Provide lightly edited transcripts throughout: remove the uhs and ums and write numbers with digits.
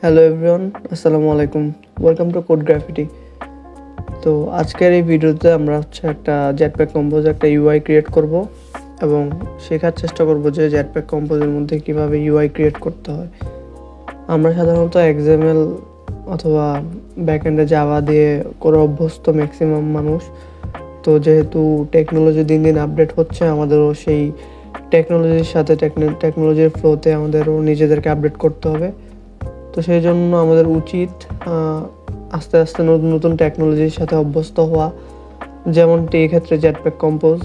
Hello everyone, আসসালামু আলাইকুম। Welcome to code graffiti. তো আজকের এই ভিডিওতে আমরা একটা জেটপ্যাক কম্পোজ একটা ইউআই ক্রিয়েট করব এবং শেখার চেষ্টা করব যে জেটপ্যাক কম্পোজের মধ্যে কিভাবে ইউআই ক্রিয়েট করতে হয়। আমরা সাধারণত এক্সএমএল অথবা ব্যাকএন্ডে জাভা দিয়ে করে অভ্যস্ত ম্যাক্সিমাম মানুষ। তো যেহেতু টেকনোলজি দিন দিন আপডেট হচ্ছে, আমাদেরও সেই টেকনোলজির সাথে টেকনোলজির ফ্লোতে আমাদেরও নিজেদেরকে আপডেট করতে হবে। তো সেই জন্য আমাদের উচিত আস্তে আস্তে নতুন নতুন টেকনোলজির সাথে অভ্যস্ত হওয়া, যেমনটি এক্ষেত্রে জেটপ্যাক কম্পোজ।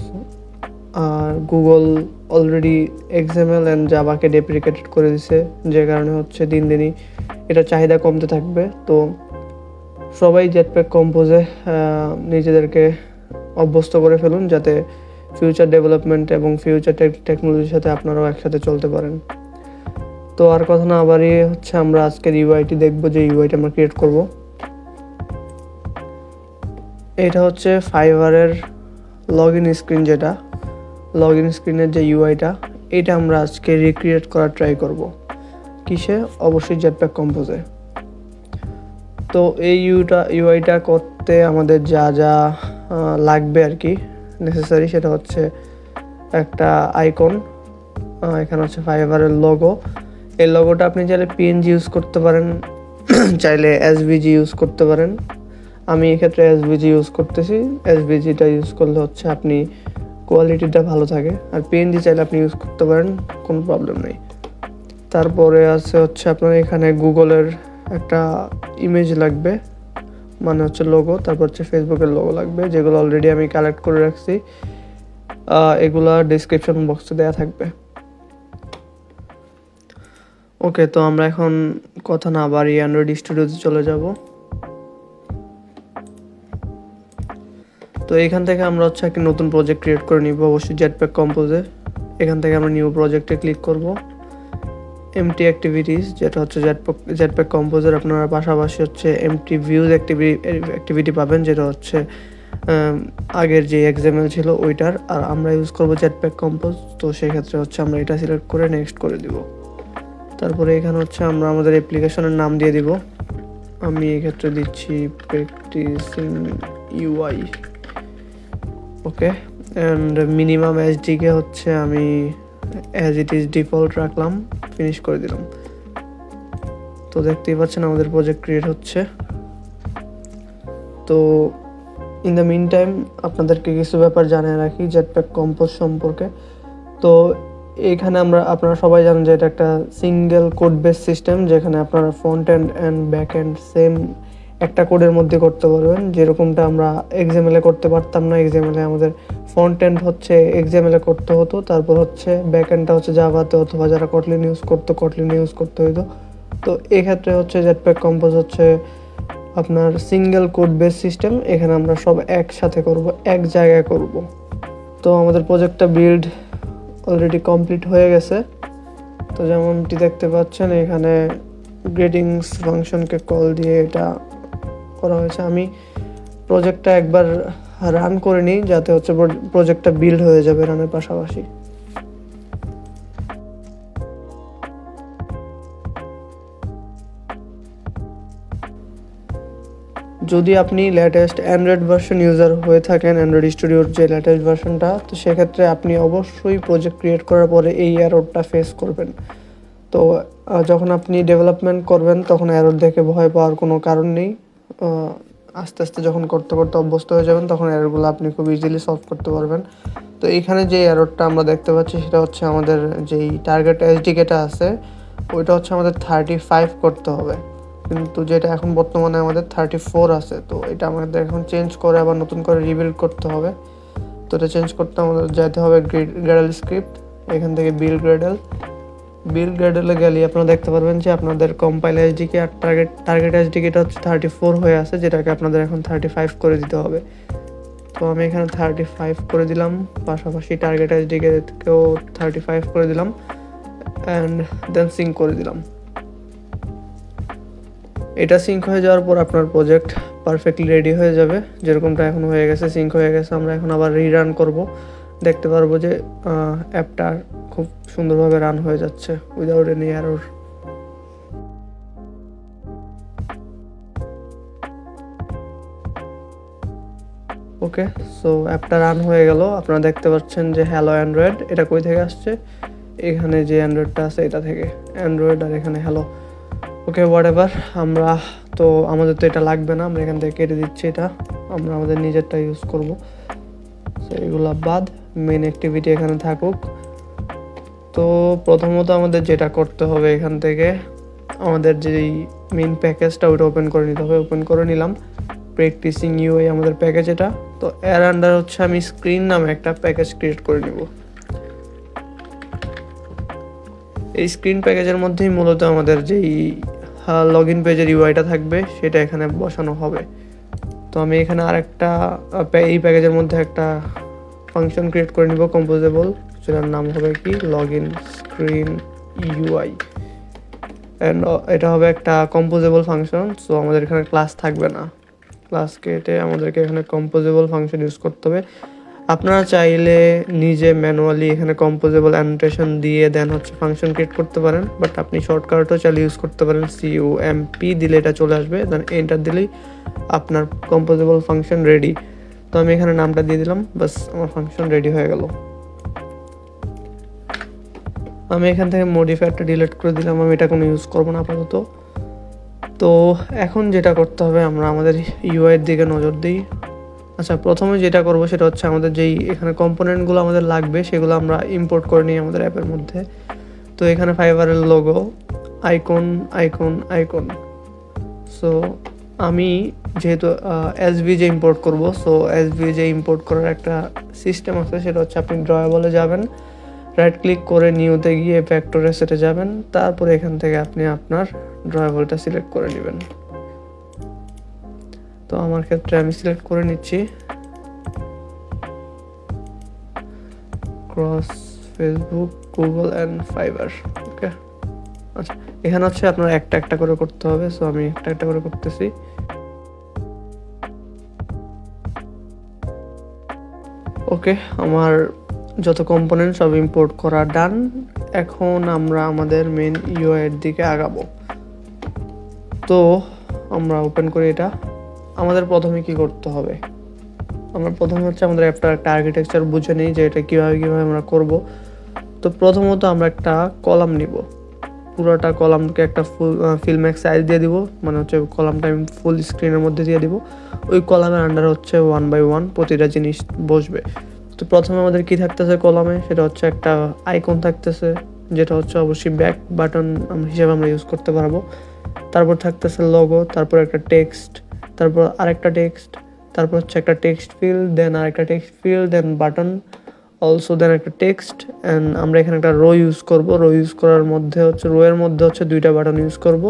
আর গুগল অলরেডি এক্সএমএল অ্যান্ড জাভাকে ডেপ্রিকেটেড করে দিছে, যে কারণে দিন দিনই এটা চাহিদা কমতে থাকবে। তো সবাই জেটপ্যাক কম্পোজে নিজেদেরকে অভ্যস্ত করে ফেলুন, যাতে ফিউচার ডেভেলপমেন্ট এবং ফিউচার টেকনোলজির সাথে আপনারাও একসাথে চলতে পারেন। তো আর কথা না বাড়িয়ে আমরা আজকের ইউআইটি দেখব, যে ইউআইটি আমরা ক্রিয়েট করব। এটা ফাইবারের লগ ইন স্ক্রিন, যেটা লগ ইন স্ক্রিনের যে ইউআইটা, এটা আমরা আজকে রিক্রিয়েট করার ট্রাই করব। কিসে? অবশ্যই জেটপ্যাক কম্পোজে। তো এই ইউআইটা করতে আমাদের যা যা লাগবে আর কি নেসেসারি, সেটা একটা আইকন, এখানে ফাইবারের লোগো। এই লোগোটা আপনি চাইলে পিএনজি ইউজ করতে পারেন, চাইলে এসভিজি ইউজ করতে পারেন। আমি এক্ষেত্রে এসভিজি ইউজ করতেছি। এসভিজিটা ইউজ করলে আপনি কোয়ালিটিটা ভালো থাকে, আর পিএনজি চাইলে আপনি ইউজ করতে পারেন, কোনো প্রবলেম নেই। তারপরে আপনার এখানে গুগলের একটা ইমেজ লাগবে, মানে লোগো। তারপর ফেসবুকের লোগো লাগবে, যেগুলো অলরেডি আমি কালেক্ট করে রাখছি। এগুলা ডিসক্রিপশন বক্সে দেওয়া থাকবে। ওকে, তো আমরা এখন কথা না বাড়িয়ে অ্যান্ড্রয়েড স্টুডিওতে চলে যাব। তো এখান থেকে আমরা একটি নতুন প্রজেক্ট ক্রিয়েট করে নিব, অবশ্যই জেটপ্যাক কম্পোজে। এখান থেকে আমরা নিউ প্রজেক্টে ক্লিক করব। এমটি অ্যাক্টিভিটিস, যেটা জেটপ্যাক কম্পোজের। আপনারা পাশাপাশি এমটি ভিউজ অ্যাক্টিভিটি পাবেন, যেটা আগের যে এক্সএমএল ছিল ওইটার। আর আমরা ইউজ করব জেটপ্যাক কম্পোজ। তো সেক্ষেত্রে আমরা এটা সিলেক্ট করে নেক্সট করে দিব। তারপরে এখানে আমরা আমাদের অ্যাপ্লিকেশনের নাম দিয়ে দিব। আমি এক্ষেত্রে দিচ্ছি practising UI. Okay, and minimum SDK আমি অ্যাজ ইট ইজ ডিফল্ট রাখলাম, ফিনিশ করে দিলাম। তো দেখতেই পাচ্ছেন আমাদের প্রজেক্ট ক্রিয়েট হচ্ছে। তো ইন দ্য মিন টাইম আপনাদেরকে কিছু ব্যাপার জানিয়ে রাখি জেটপ্যাক কম্পোজ সম্পর্কে। তো এইখানে আপনারা সবাই জানেন যে এটা একটা সিঙ্গেল কোড বেস সিস্টেম, যেখানে আপনারা front end and back end same একটা কোডের মধ্যে করতে পারবেন, যেরকমটা আমরা এক্সএমএলে করতে পারতাম না। এক্সএমএলে আমাদের ফ্রন্ট এন্ড এক্সএমএলে করতে হতো, তারপর ব্যাক এন্ডটা জাভাতে, অথবা যারা কটলিন ইউজ করতো কটলিন ইউজ করতে হতো। তো এক্ষেত্রে জেটপ্যাক কম্পোজ আপনার সিঙ্গেল কোড বেস সিস্টেম। এখানে আমরা সব একসাথে করব, এক জায়গায় করব। তো আমাদের প্রজেক্টটা বিল্ড অলরেডি কমপ্লিট হয়ে গেছে। তো যেমনটি দেখতে পাচ্ছেন, এখানে গ্রেটিংস ফাংশনকে কল দিয়ে এটা করা হয়েছে। আমি প্রজেক্টটা একবার রান করে নিই, যাতে প্রজেক্টটা বিল্ড হয়ে যাবে রানের পাশাপাশি। যদি আপনি লেটেস্ট অ্যান্ড্রয়েড ভার্সন ইউজার হয়ে থাকেন, অ্যান্ড্রয়েড স্টুডিওর যে লেটেস্ট ভার্সনটা, তো সেক্ষেত্রে আপনি অবশ্যই প্রজেক্ট ক্রিয়েট করার পরে এই এররটা ফেস করবেন। তো যখন আপনি ডেভেলপমেন্ট করবেন, তখন এরর দেখে ভয় পাওয়ার কোনো কারণ নেই। আস্তে আস্তে যখন করতে করতে অভ্যস্ত হয়ে যাবেন, তখন এররগুলো আপনি খুব ইজিলি সলভ করতে পারবেন। তো এখানে যে এররটা আমরা দেখতে পাচ্ছি, সেটা আমাদের যেই টার্গেট এসডিকেটা আছে, ওইটা আমাদের 35 করতে হবে, কিন্তু যেটা এখন বর্তমানে আমাদের 34 আছে। তো এটা আমাদের এখন চেঞ্জ করে আবার নতুন করে রিবিল্ড করতে হবে। তো এটা চেঞ্জ করতে আমাদের যেতে হবে গ্রেডেল স্ক্রিপ্ট। এখান থেকে বিল্ড গ্রেডেলে গেলে আপনারা দেখতে পারবেন যে আপনাদের কম্পাইল এসডিকে আর টার্গেট এসডিকেটা 34 হয়ে আছে, যেটাকে আপনাদের এখন 35 করে দিতে হবে। তো আমি এখানে 35 করে দিলাম, পাশাপাশি টার্গেট এসডিকেও 35 করে দিলাম, অ্যান্ড দেন সিঙ্ক করে দিলাম। এটা সিঙ্ক হয়ে যাওয়ার পর আপনার প্রজেক্ট পারফেক্টলি রেডি হয়ে যাবে, যেরকমটা এখন হয়ে গেছে, সিঙ্ক হয়ে গেছে। আমরা এখন আবার রিরান করব, দেখতে পারবো যে অ্যাপটা খুব সুন্দরভাবে রান হয়ে যাচ্ছে উইদাউট এনি এরর। ওকে, সো অ্যাপটা রান হয়ে গেল। আপনারা দেখতে পাচ্ছেন যে হ্যালো অ্যান্ড্রয়েড, এটা কই থেকে আসছে? এখানে যে অ্যান্ড্রয়েডটা আছে এটা থেকে, অ্যান্ড্রয়েড আর এখানে হ্যালো। ওকে, হোয়াট এভার, আমরা তো আমাদের তো এটা লাগবে না, আমরা এখান থেকে কেটে দিচ্ছি এটা, আমরা আমাদের নিজেরটা ইউজ করব। সো এগুলো বাদ, মেন অ্যাক্টিভিটি এখানে থাকুক। তো প্রথমত আমাদের যেটা করতে হবে, এখান থেকে আমাদের যেই মেন প্যাকেজটা ওইটা ওপেন করে নিতে হবে। ওপেন করে নিলাম, প্র্যাকটিসিং ইউআই আমাদের প্যাকেজ এটা। তো এর আন্ডার হচ্ছে আমি স্ক্রিন নামে একটা প্যাকেজ ক্রিয়েট করে নিব। এই স্ক্রিন প্যাকেজের মধ্যেই মূলত আমাদের যেই লগ ইন পেজের ইউআইটা থাকবে সেটা এখানে বসানো হবে। তো আমি এখানে আরেকটা এই প্যাকেজের মধ্যে একটা ফাংশন ক্রিয়েট করে নিব কম্পোজেবল, যেটার নাম হবে কি log in screen UI, and এটা হবে একটা কম্পোজেবল ফাংশন। সো আমাদের এখানে ক্লাস থাকবে না, ক্লাস কেটে আমাদেরকে এখানে কম্পোজেবল ফাংশন ইউজ করতে হবে। আপনারা চাইলে নিজে ম্যানুয়ালি এখানে কম্পোজেবল অ্যানোটেশন দিয়ে দেন হচ্ছে ফাংশন ক্রিয়েট করতে পারেন, বাট আপনি শর্টকাটও চাইলে ইউজ করতে পারেন। CUMP দিলে এটা চলে আসবে, দেন এন্টার দিলেই আপনার কম্পোজেবল ফাংশন রেডি। তো আমি এখানে নামটা দিয়ে দিলাম, বাস আমার ফাংশন রেডি হয়ে গেল। আমি এখান থেকে মডিফায়ারটা ডিলিট করে দিলাম, আমি এটা কোনো ইউজ করবো না আপাতত। তো এখন যেটা করতে হবে, আমরা আমাদের ইউআইয়ের দিকে নজর দিই। আচ্ছা, প্রথমে যেটা করব সেটা হচ্ছে আমাদের যেই এখানে কম্পোনেন্টগুলো আমাদের লাগবে সেগুলো আমরা ইম্পোর্ট করে নিই আমাদের অ্যাপের মধ্যে। তো এখানে ফাইবারের logo, icon icon icon. So আমি যেহেতু এসভিজে ইম্পোর্ট করব, সো এসভিজে ইম্পোর্ট করার একটা সিস্টেম আছে, সেটা হচ্ছে আপনি ড্রয়াবলে যাবেন, রাইট ক্লিক করে নিউতে গিয়ে ফ্যাক্টর এসেটে যাবেন, তারপরে এখান থেকে আপনি আপনার ড্রয়াবলটা সিলেক্ট করে নেবেন। তো আমার ক্ষেত্রে আমি সিলেক্ট করে নিচ্ছি cross Facebook, Google and Fiverr. Okay, আচ্ছা, এখানে হচ্ছে আপনার একটা একটা করে করতে হবে। সো আমি একটা একটা করে করতেছি। ওকে, আমার যত কম্পোনেন্ট সব ইম্পোর্ট করা ডান। এখন আমরা আমাদের মেন ইউআই এর দিকে আগাবো। তো আমরা ওপেন করি এটা। আমাদের প্রথমে কি করতে হবে, আমরা প্রথমে হচ্ছে আমাদের অ্যাপটার একটা আর্কিটেকচার বুঝে নিই যে এটা কীভাবে আমরা করব। তো প্রথমত আমরা একটা কলাম নিব, পুরোটা কলামকে একটা ফিল ম্যাক্স সাইজ দিয়ে দিব, মানে হচ্ছে কলামটা আমি ফুল স্ক্রিনের মধ্যে দিয়ে দিব। ওই কলামের আন্ডার হচ্ছে 1 বাই 1 প্রতিটা জিনিস বসবে। তো প্রথমে আমাদের কি থাকতেছে কলামে, সেটা হচ্ছে একটা আইকন থাকতেছে, যেটা হচ্ছে অবশ্যই ব্যাক বাটন হিসেবে আমরা ইউজ করতে পারবো। তারপর থাকতেছে লোগো, তারপর একটা টেক্সট, তারপর আরেকটা টেক্সট, তারপর হচ্ছে একটা টেক্সট ফিল্ড, দেন আরেকটা টেক্সট ফিল্ড, দেন বাটন অলসো, দেন একটা টেক্সট। অ্যান্ড আমরা এখানে একটা রো ইউজ করব। রো ইউজ করার মধ্যে হচ্ছে রোয়ের মধ্যে হচ্ছে দুইটা বাটন ইউজ করব,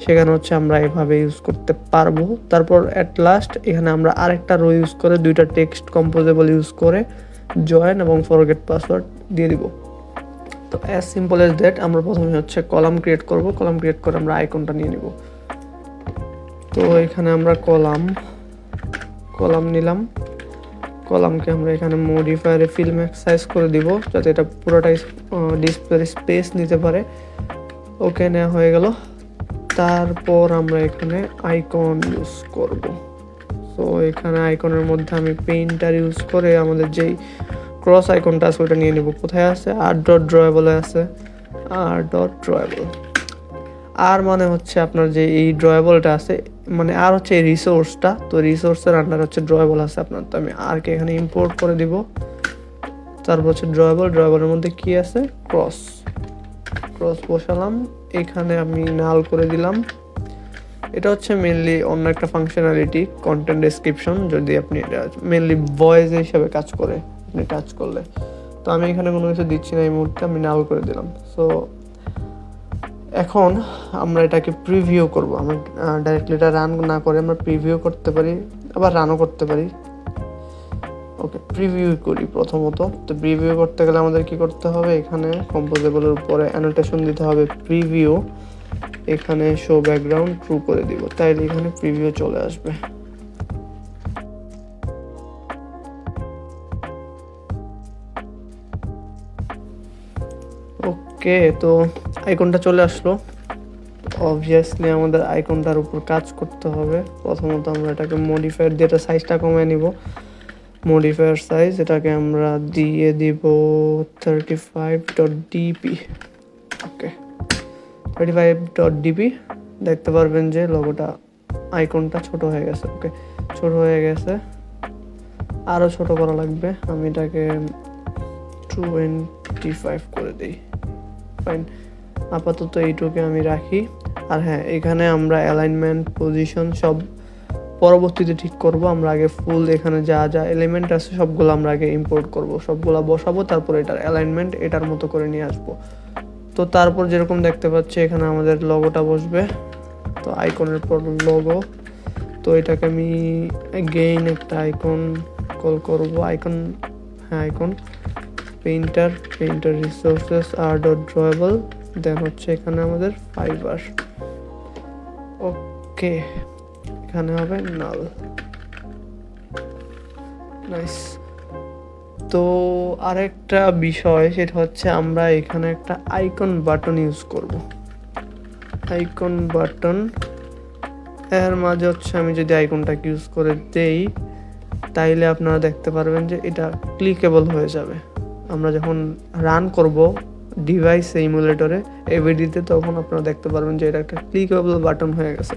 সেখানে হচ্ছে আমরা এভাবে ইউজ করতে পারবো। তারপর অ্যাট লাস্ট এখানে আমরা আরেকটা রো ইউজ করে দুইটা টেক্সট কম্পোজেবল ইউজ করে জয়েন এবং ফরগেট পাসওয়ার্ড দিয়ে দিব। তো অ্যাজ সিম্পল অ্যাজ দ্যাট। আমরা প্রথমে হচ্ছে কলাম ক্রিয়েট করব, কলাম ক্রিয়েট করে আমরা আইকনটা নিয়ে নিব। তো এখানে আমরা কলাম নিলাম, কলামকে আমরা এখানে মডিফায়ারে ফিল ম্যাক্স সাইজ করে দিব যাতে এটা পুরোটাই ডিসপ্লের স্পেস নিতে পারে। ওকে, নেওয়া হয়ে গেল। তারপর আমরা এখানে আইকন ইউজ করব। সো এখানে আইকনের মধ্যে আমি পেইন্টার ইউজ করে আমাদের যেই ক্রস আইকনটা আছে ওটা নিয়ে নেব। কোথায় আছে? r.drawable আছে, r.drawable। আর মানে হচ্ছে আপনার যে এই ড্রয়েবলটা আছে, মানে আর হচ্ছে এই রিসোর্সটা, তো রিসোর্সের আন্ডার হচ্ছে ড্রয়েবল আছে আপনার। তো আমি আরকে এখানে ইম্পোর্ট করে দিব। তারপর হচ্ছে ড্রয়েবলের মধ্যে কি আছে? ক্রস বসালাম। এখানে আমি নাল করে দিলাম। এটা হচ্ছে মেনলি অন্য একটা ফাংশনালিটি, কন্টেন্ট ডেসক্রিপশন, যদি আপনি এটা মেনলি ভয়েস হিসাবে কাজ করে আপনি টাচ করলে। তো আমি এখানে কোনো কিছু দিচ্ছি না এই মুহূর্তে, আমি নাল করে দিলাম। সো এখন আমরা এটাকে প্রিভিউ করব। আমরা ডাইরেক্টলি এটা রান না করে আমরা প্রিভিউ করতে পারি, আবার রানও করতে পারি। ওকে, প্রিভিউ করি প্রথমত। তো প্রিভিউ করতে গেলে আমাদের কি করতে হবে, এখানে কম্পোজেবলের উপরে অ্যানোটেশন দিতে হবে প্রিভিউ, এখানে শো ব্যাকগ্রাউন্ড ট্রু করে দিব, তাইলে এখানে প্রিভিউ চলে আসবে। ওকে, তো আইকনটা চলে আসলো। অবভিয়াসলি আমাদের আইকনটার উপর কাজ করতে হবে। প্রথমত আমরা এটাকে মডিফায়ার দিয়ে এটা সাইজটা কমিয়ে নিব। মডিফায়ার সাইজ এটাকে আমরা দিয়ে দিব 35.dp। ওকে, 35.dp। দেখতে পারবেন যে লোগোটা আইকনটা ছোট হয়ে গেছে। ওকে, ছোট হয়ে গেছে, আরও ছোট করা লাগবে। আমি এটাকে 25 করে দিই। ফাইন, আপাতত এইটুকে আমি রাখি। আর হ্যাঁ, এখানে আমরা অ্যালাইনমেন্ট, পজিশন সব পরবর্তীতে ঠিক করব। আমরা আগে ফুল এখানে যা যা এলিমেন্ট আছে সবগুলো আমরা আগে ইম্পোর্ট করব, সবগুলো বসাবো, তারপর এটার অ্যালাইনমেন্ট এটার মতো করে নিয়ে আসবো। তো তারপর যেরকম দেখতে পাচ্ছি এখানে আমাদের লগোটা বসবে। তো আইকনের পর লগো, তো এটাকে আমি গেইন একটা আইকন কল করব। আইকন, হ্যাঁ icon, painter resources R dot drawable, then হচ্ছে এখানে আমাদের ফাইবার। ওকে, এখানে হবে নাল। নাইস। তো আরেকটা বিষয় সেটা হচ্ছে আমরা এখানে একটা আইকন বাটন ইউজ করব। আইকন বাটন এর মাঝে হচ্ছে আমি যদি আইকনটাকে ইউজ করে দেই তাইলে আপনারা দেখতে পারবেন যে এটা ক্লিকেবল হয়ে যাবে। আমরা যখন রান করব ডিভাইস ইমুলেটরে এভিডিতে, তখন আপনারা দেখতে পারবেন যে এটা একটা ক্লিকেবল বাটন হয়ে গেছে।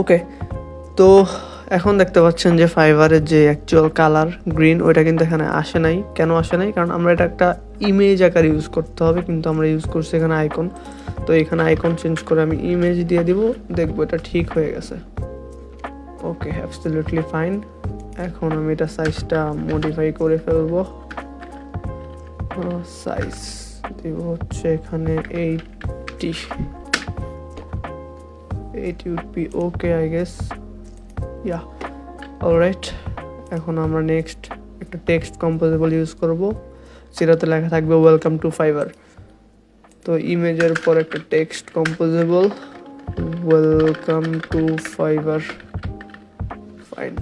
ওকে, তো এখন দেখতে পাচ্ছেন যে ফাইবারের যে অ্যাকচুয়াল কালার গ্রিন ওইটা কিন্তু এখানে আসে নাই। কেন আসে নাই? কারণ আমরা এটা একটা ইমেজ আকার ইউজ করতে হবে, কিন্তু আমরা ইউজ করছি এখানে আইকন। তো এখানে আইকন চেঞ্জ করে আমি ইমেজ দিয়ে দিব, দেখবো এটা ঠিক হয়ে গেছে। ওকে, অ্যাবসলিউটলি ফাইন। এখন আমি এটা সাইজটা মডিফাই করে ফেলবো। সাইজ দিব হচ্ছে এখানে 80 would be okay I guess, yeah, alright। এখন আমরা নেক্সট একটা টেক্সট কম্পোজেবল ইউজ করব, সেটাতে লেখা থাকবে ওয়েলকাম টু ফাইবার। তো ইমেজের পর একটা text composable, welcome to Fiverr. Fine,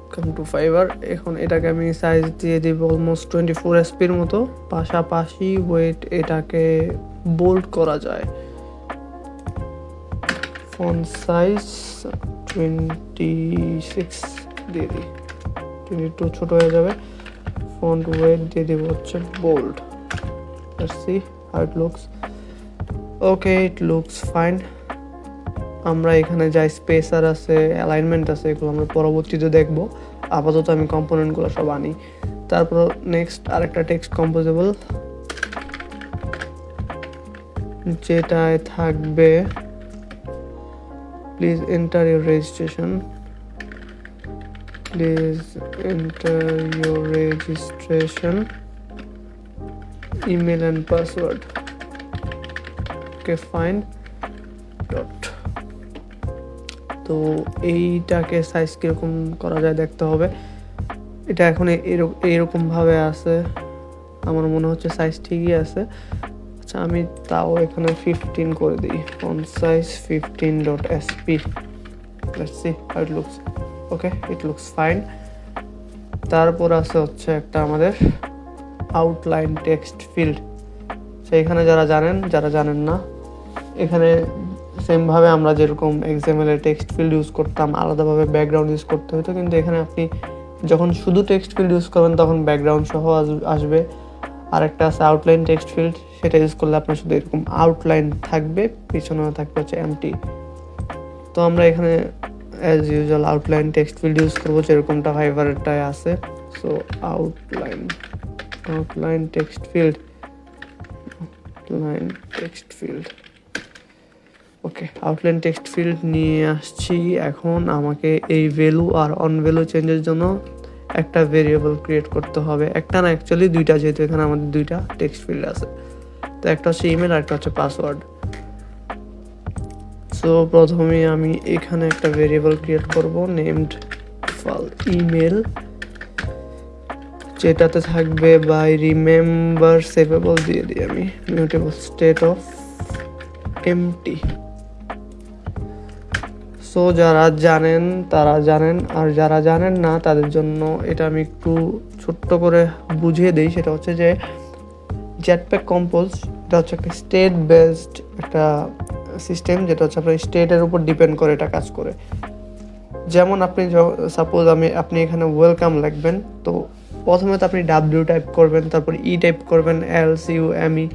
welcome to Fiverr. এখন এটাকে আমি সাইজ দিয়ে দিব অলমোস্ট 24 SPর মতো। পাশাপাশি ওয়েট এটাকে বোল্ড করা যায়। ফন্ট সাইজ 26 দিয়ে দিই, 22 ছোট হয়ে যাবে। ফন্ট ওয়েট দিয়ে দিব হচ্ছে bold. Let's see how it looks. Okay, it looks fine. আমরা এখানে যা স্পেসার আছে, অ্যালাইনমেন্ট আছে, এগুলো আমরা পরবর্তীতে দেখব। আপাতত আমি কম্পোনেন্টগুলো সব আনি। তারপর নেক্সট আরেকটা টেক্সট কম্পোজেবল, যেটায় থাকবে please enter your registration, email and password। okay fine dot। তো এইটাকে সাইজ কিরকম করা যায় দেখতে হবে। এটা এখন এইরকম ভাবে আছে, আমার মনে হচ্ছে সাইজ ঠিকই আছে। আচ্ছা, আমি তাও এখানে 15 করে দিই। Font size 15.sp। Let's see how it looks. Okay, it looks fine. তারপর আছে হচ্ছে একটা আমাদের আউটলাইন টেক্সট ফিল্ড। সেইখানে যারা জানেন না, এখানে সেমভাবে আমরা যেরকম এক্সএমএল এর টেক্সট ফিল্ড ইউজ করতাম, আলাদাভাবে ব্যাকগ্রাউন্ড ইউজ করতে হতো, কিন্তু এখানে আপনি যখন শুধু টেক্সট ফিল্ড ইউজ করবেন তখন ব্যাকগ্রাউন্ড সহ আসবে। আর একটা আছে আউটলাইন টেক্সট ফিল্ড, সেটা ইউজ করলে আপনার শুধু এরকম আউটলাইন থাকবে, পিছনে থাকবে হচ্ছে এমটি। তো আমরা এখানে as usual outline text field use করবো, যেরকমটা ফাইবারেরটায় আছে। সো আউটলাইন টেক্সট ফিল্ড, ওকে, আউটলাইন টেক্সট ফিল্ড নিয়ে আসছি। এখন আমাকে এই ভ্যালু আর অন ভ্যালু চেঞ্জের জন্য একটা ভেরিয়েবল ক্রিয়েট করতে হবে। একটা না, অ্যাকচুয়ালি দুইটা, যেহেতু এখানে আমাদের দুইটা টেক্সট ফিল্ড আছে। তো একটা হচ্ছে ইমেল আর একটা হচ্ছে পাসওয়ার্ড। সো প্রথমে আমি এখানে একটা ভেরিয়েবল ক্রিয়েট করব নেমড ইমেল, যেটাতে থাকবে বাই রিমেম্বার সেভেবল দিয়ে দিই আমি mutable state of MT. So যারা জানেন তারা জানেন, আর যারা জানেন না তাদের জন্য এটা আমি একটু ছোট্ট করে বুঝিয়ে দিই। সেটা হচ্ছে যে জেটপ্যাক কম্পোজ এটা হচ্ছে একটা স্টেট বেসড একটা সিস্টেম, যেটা হচ্ছে আপনার স্টেটের উপর ডিপেন্ড করে এটা কাজ করে। যেমন আপনি সাপোজ আপনি এখানে ওয়েলকাম লিখবেন, তো প্রথমে তো আপনি ডাব্লিউ টাইপ করবেন, তারপর টাইপ করবেন, LCUME,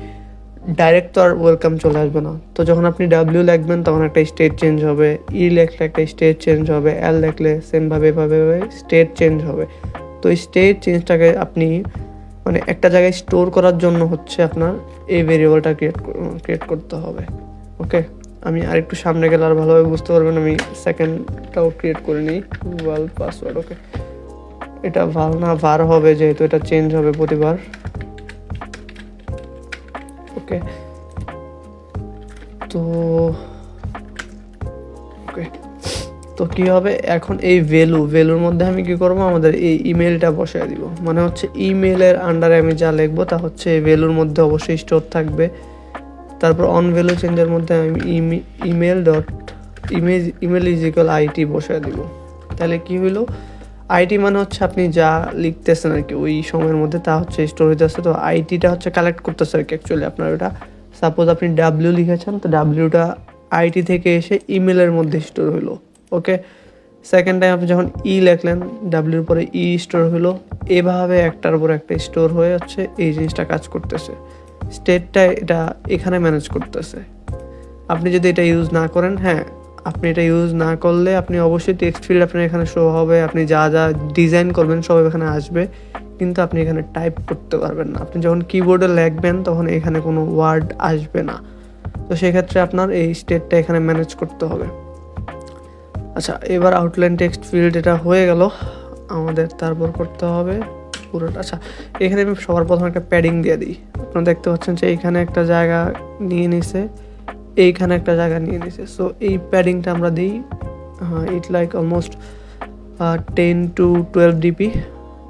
ডাইরেক্ট তো আর ওয়েলকাম চলে আসবে না। তো যখন আপনি ডাব্লিউ লিখবেন তখন একটা স্টেট চেঞ্জ হবে, লিখলে একটা স্টেট চেঞ্জ হবে, লিখলে সেমভাবে এভাবে স্টেট চেঞ্জ হবে। তো এই স্টেট চেঞ্জটাকে আপনি মানে একটা জায়গায় স্টোর করার জন্য হচ্ছে আপনার এই ভেরিয়েবলটা ক্রিয়েট করতে হবে। ওকে, আমি আরেকটু সামনে গেলে আর ভালোভাবে বুঝতে পারবেন। আমি সেকেন্ডটাও ক্রিয়েট করে নিই, ভাল পাসওয়ার্ড। ওকে, এটা ভাল না var হবে, যেহেতু এটা চেঞ্জ হবে প্রতিবার। ওকে, তো ওকে, তো কী হবে এখন, এই ভ্যালুর মধ্যে আমি কি করব, আমাদের এই ইমেলটা বসায় দিব। মানে হচ্ছে ইমেলের আন্ডারে আমি যা লিখবো তা হচ্ছে এই ভ্যালুর মধ্যে অবশ্যই স্টোর থাকবে। তারপর অন ভ্যালু চেঞ্জের মধ্যে আমি ইমেল ইজ ইকুয়াল আইটি বসায় দিব। তাহলে কি হইলো, আইটি মানে হচ্ছে আপনি যা লিখতেছেন আর কি ওই সময়ের মধ্যে তা হচ্ছে স্টোর হইতেছে। তো আইটিটা হচ্ছে কালেক্ট করতেছে আর কি অ্যাকচুয়ালি আপনার ওটা। সাপোজ আপনি ডাব্লিউ লিখেছেন, তো ডাব্লিউটা আইটি থেকে এসে ইমেলের মধ্যে স্টোর হইলো। ওকে, সেকেন্ড টাইম আপনি যখন লিখলেন, ডাব্লিউর পরে স্টোর হইলো। এভাবে একটার উপর একটা স্টোর হয়ে হচ্ছে এই জিনিসটা কাজ করতেছে। স্টেটটা এটা এখানে ম্যানেজ করতেছে। আপনি যদি এটা ইউজ না করেন, হ্যাঁ আপনি এটা ইউজ না করলে আপনি অবশ্যই টেক্সট ফিল্ড আপনার এখানে শো হবে, আপনি যা যা ডিজাইন করবেন সব এখানে আসবে, কিন্তু আপনি এখানে টাইপ করতে পারবেন না। আপনি যখন কিবোর্ডে লিখবেন তখন এখানে কোনো ওয়ার্ড আসবে না। তো সেক্ষেত্রে আপনার এই স্টেটটা এখানে ম্যানেজ করতে হবে। আচ্ছা, এবার আউটলাইন টেক্সট ফিল্ড এটা হয়ে গেল আমাদের। তারপর করতে হবে পুরোটা। আচ্ছা, এখানে আমি সবার প্রথমে একটা প্যাডিং দিয়ে দিই। আপনারা দেখতে পাচ্ছেন যে এইখানে একটা জায়গা নিয়ে নিছে, এইখানে একটা জায়গা নিয়ে নিছে। সো এই প্যাডিংটা আমরা দিই, it like almost 10 to 12 dp।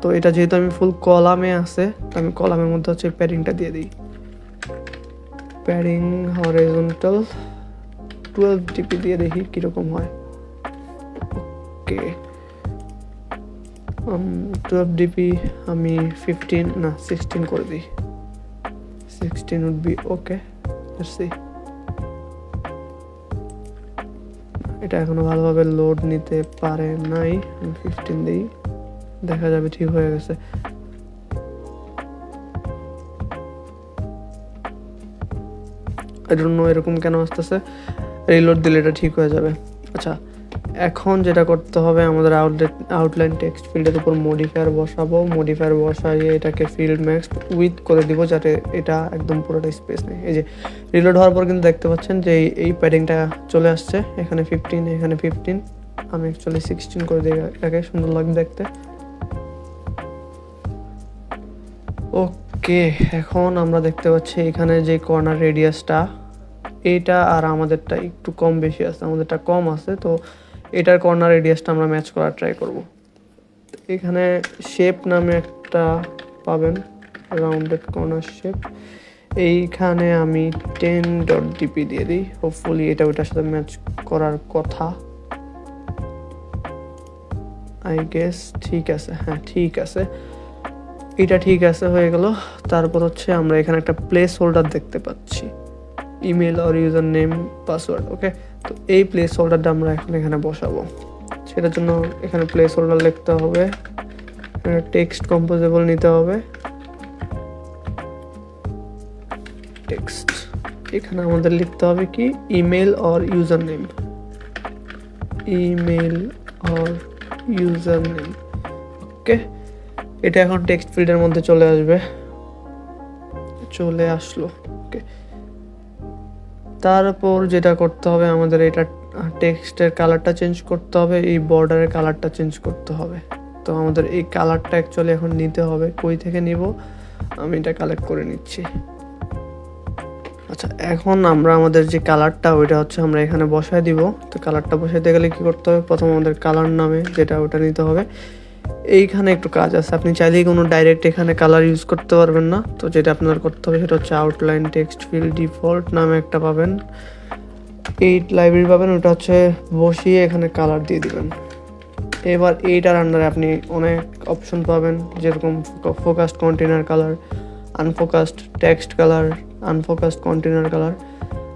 তো এটা যেহেতু আমি ফুল কলামে আছে, তো আমি কলামের মধ্যে হচ্ছে প্যাডিংটা দিয়ে দিই। প্যাডিং হরিজন্টাল 12 dp দিয়ে দেখি কীরকম হয়। ওকে, 12 dp আমি 16 করে দিই। 16 would be okay. Let's see. এটা এখনো ভালোভাবে লোড নিতে পারে নাই, আমি 15 দিই, দেখা যাবে ঠিক হয়ে গেছে। এরকম কেন আসতেছে, রিলোড দিলে এটা ঠিক হয়ে যাবে। আচ্ছা, এখন যেটা করতে হবে, আমাদের আউটলাইন টেক্সট ফিল্ডের উপর মডিফায়ার বসাবো। মডিফায়ার বসাইয়ে এটাকে ফিল্ড ম্যাক্স উইথ করে দিব, যাতে এটা একদম পুরোটা স্পেস নেই। এই যে রিলোড হওয়ার পর কিন্তু দেখতে পাচ্ছেন যে এই প্যাডিংটা চলে আসছে, এখানে 15, এখানে 15। আমি অ্যাকচুয়ালি 16 করে দিই, এটাকে সুন্দর লাগবে দেখতে। ওকে, এখন আমরা দেখতে পাচ্ছি এখানে যে কর্নার রেডিয়াসটা, এইটা আর আমাদেরটা একটু কম বেশি আছে, আমাদেরটা কম আছে। তো এটার কর্নার রেডিয়াসটা আমরা ম্যাচ করার ট্রাই করব। এখানে শেপ নামে একটা পাবেন, রাউন্ডেড কর্নার শেপ। এইখানে আমি 10.dp দিয়ে দিই। হোপফুলি এটা ওইটার সাথে ম্যাচ করার কথা, আই গেস। ঠিক আছে, হ্যাঁ ঠিক আছে, এটা ঠিক আছে, হয়ে গেল। তারপর হচ্ছে আমরা এখানে একটা প্লেস হোল্ডার দেখতে পাচ্ছি, ইমেল আর ইউজার নেম পাসওয়ার্ড। ওকে, তো এই প্লেস হোল্ডারটা আমরা এখন এখানে বসাবো। সেটার জন্য এখানে প্লেস হোল্ডার লিখতে হবে, টেক্সট কম্পোজেবল নিতে হবে, টেক্সট। এখানে আমাদের লিখতে হবে কি, ইমেল আর ইউজার নেম, ইমেল আর ইউজার নেম। ওকে, এটা এখন টেক্সট ফিল্ডের মধ্যে চলে আসবে, চলে আসলো। ওকে, তারপর যেটা করতে হবে, আমাদের এটা টেক্সটের কালারটা চেঞ্জ করতে হবে, এই বর্ডারের কালারটা চেঞ্জ করতে হবে। তো আমাদের এই কালারটা অ্যাকচুয়ালি এখন নিতে হবে। কই থেকে নিব, আমি এটা কালেক্ট করে নিচ্ছি। আচ্ছা, এখন আমরা আমাদের যে কালারটা ওইটা হচ্ছে আমরা এখানে বসায় দিব। তো কালারটা বসাইতে গেলে কি করতে হবে, প্রথম আমাদের কালার নামে যেটা ওটা নিতে হবে। এইখানে একটু কাজ আছে, আপনি চাইলেই কোনো ডাইরেক্ট এখানে কালার ইউজ করতে পারবেন না। তো যেটা আপনার করতে হবে সেটা হচ্ছে আউটলাইন টেক্সট ফিল্ড ডিফল্ট নামে একটা পাবেন, এই লাইব্রেরি পাবেন, ওটা হচ্ছে বসিয়ে এখানে কালার দিয়ে দিবেন। এবার এইটার আন্ডারে আপনি অনেক অপশন পাবেন, যেরকম focused container colour, unfocused text colour, unfocused container colour.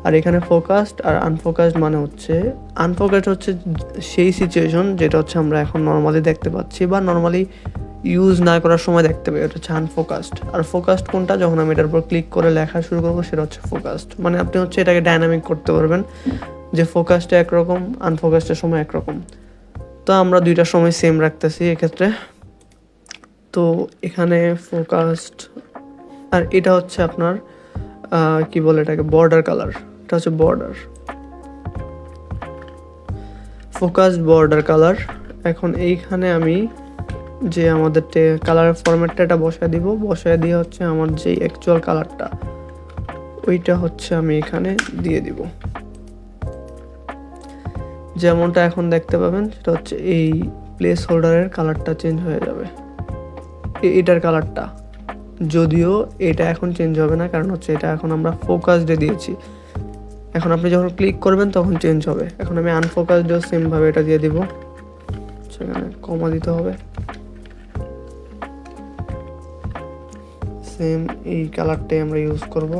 আর এখানে ফোকাসড আর আনফোকাসড মানে হচ্ছে আনফোকাসড হচ্ছে সেই সিচুয়েশন যেটা হচ্ছে আমরা এখন নর্মালি দেখতে পাচ্ছি বা নর্মালি ইউজ না করার সময় দেখতে পাই, এটা হচ্ছে আনফোকাসড। আর ফোকাসড কোনটা, যখন আমি এটার উপর ক্লিক করে লেখা শুরু করবো সেটা হচ্ছে ফোকাসড। মানে আপনি হচ্ছে এটাকে ডাইনামিক করতে পারবেন যে ফোকাসডে একরকম, আনফোকাসডের সময় একরকম। তো আমরা দুইটার সময় সেম রাখতেছি এক্ষেত্রে। তো এখানে ফোকাসড, আর এটা হচ্ছে আপনার কি বলে এটাকে, বর্ডার কালার। এটা হচ্ছে বর্ডার, ফোকাসড বর্ডার কালার। এখন এইখানে আমি যে আমাদের কালারের ফরম্যাটটা এটা বসায় দিয়ে হচ্ছে আমার যে অ্যাকচুয়াল কালারটা ওইটা হচ্ছে আমি এখানে দিয়ে দিব। যেমনটা এখন দেখতে পাবেন সেটা হচ্ছে এই প্লেস হোল্ডারের কালারটা চেঞ্জ হয়ে যাবে, এটার কালারটা। যদিও এটা এখন চেঞ্জ হবে না, কারণ হচ্ছে এটা এখন আমরা ফোকাসডে দিয়েছি। এখন আপনি যখন ক্লিক করবেন তখন চেঞ্জ হবে। এখন আমি আনফোকাসডেও সেমভাবে এটা দিয়ে দিব, সেখানে কমা দিতে হবে। সেম এই কালারটাই আমরা ইউজ করব।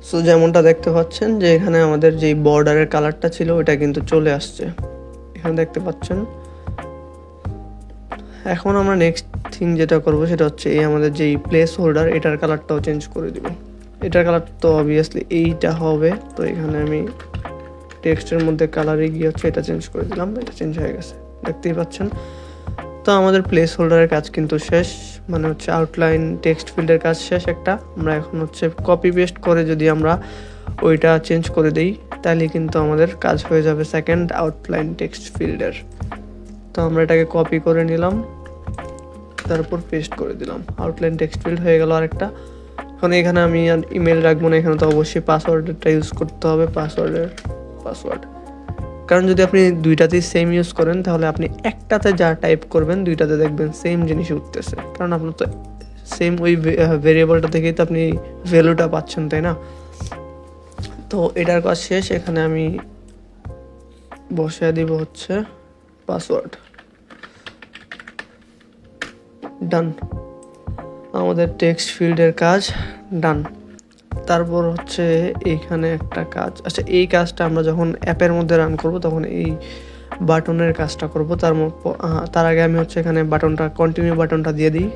সো যেমনটা দেখতে পাচ্ছেন যে এখানে আমাদের যেই বর্ডারের কালারটা ছিল ওটা কিন্তু চলে আসছে, এখানে দেখতে পাচ্ছেন। এখন আমরা নেক্সট থিং যেটা করব সেটা হচ্ছে এই আমাদের যেই প্লেস হোল্ডার এটার কালারটাও চেঞ্জ করে দিব। এটার কালার তো অবভিয়াসলি এইটা হবে। তো এখানে আমি টেক্সটের মধ্যে কালারে গিয়ে হচ্ছে এটা চেঞ্জ করে দিলাম, এটা চেঞ্জ হয়ে গেছে, দেখতেই পাচ্ছেন। তো আমাদের প্লেস হোল্ডারের কাজ কিন্তু শেষ, মানে হচ্ছে আউটলাইন টেক্সট ফিল্ডের কাজ শেষ একটা। আমরা এখন হচ্ছে কপি পেস্ট করে যদি আমরা ওইটা চেঞ্জ করে দিই তাহলে কিন্তু আমাদের কাজ হয়ে যাবে সেকেন্ড আউটলাইন টেক্সট ফিল্ডের। তো আমরা এটাকে কপি করে নিলাম, তারপর পেস্ট করে দিলাম, আউটলাইন টেক্সট ফিল্ড হয়ে গেল আরেকটা। এখন এখানে আমি আর ইমেল রাখবো না, এখানে তো অবশ্যই পাসওয়ার্ডটা ইউজ করতে হবে, পাসওয়ার্ড। কারণ যদি আপনি দুইটাতেই সেম ইউজ করেন তাহলে আপনি একটাতে যা টাইপ করবেন দুইটাতে দেখবেন সেম জিনিস উঠতেছে, কারণ আপনার তো সেম ওই ভেরিয়েবলটা থেকেই তো আপনি ভ্যালুটা পাচ্ছেন, তাই না? তো এটার কাজ শেষ। এখানে আমি বসিয়ে দিব হচ্ছে পাসওয়ার্ড, ডান। আমাদের টেক্সট ফিল্ডের কাজ ডান। তারপর হচ্ছে এইখানে একটা কাজ, আচ্ছা এই কাজটা আমরা যখন অ্যাপের মধ্যে রান করব তখন এই বাটনের কাজটা করব। তার আগে আমি হচ্ছে এখানে বাটনটা, কন্টিনিউ বাটনটা দিয়ে দিই।